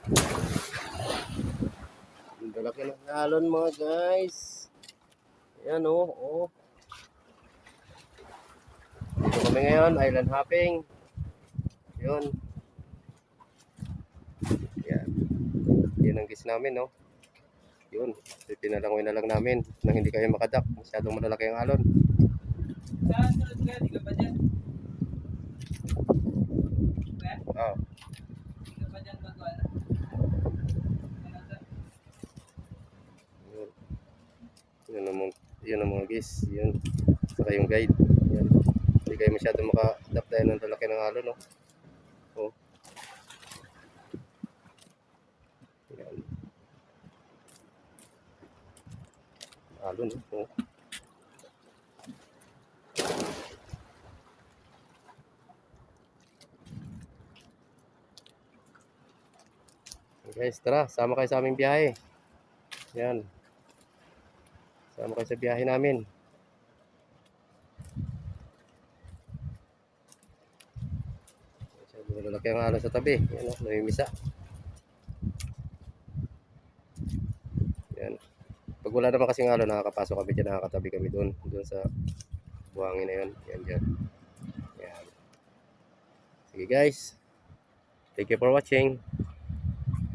Ang lalaki ng alon mga guys. Ayan oh, oh. Dito kami ngayon, island hopping. Yun. Yan. Yan ang gis namin, no? Yun. Pinalangoy na lang namin nang hindi kayo makadak. Masyadong malalaki ang alon. Saan sunod ka? Di ka pa dyan? Ah. Di ka pa dyan magwala? Yun ang mga gis. Yun. Saka yung guide. Yan. Hindi kayo masyadong makadadak dahil ng lalaki ng alon, no? Oh. Yan. Alon, oh. Guys, tara, sama kayo sa aming biyahe. Yan. Sama kayo sa biyahe namin. Malalaki ang alon sa tabi. Yan, oh, namimisa. Yan. Pag wala naman kasing alon, nakakapasok kami dyan, nakakatabi kami doon sa buhangin na yun. Yan, dyan. Yan. Sige guys. Thank you for watching.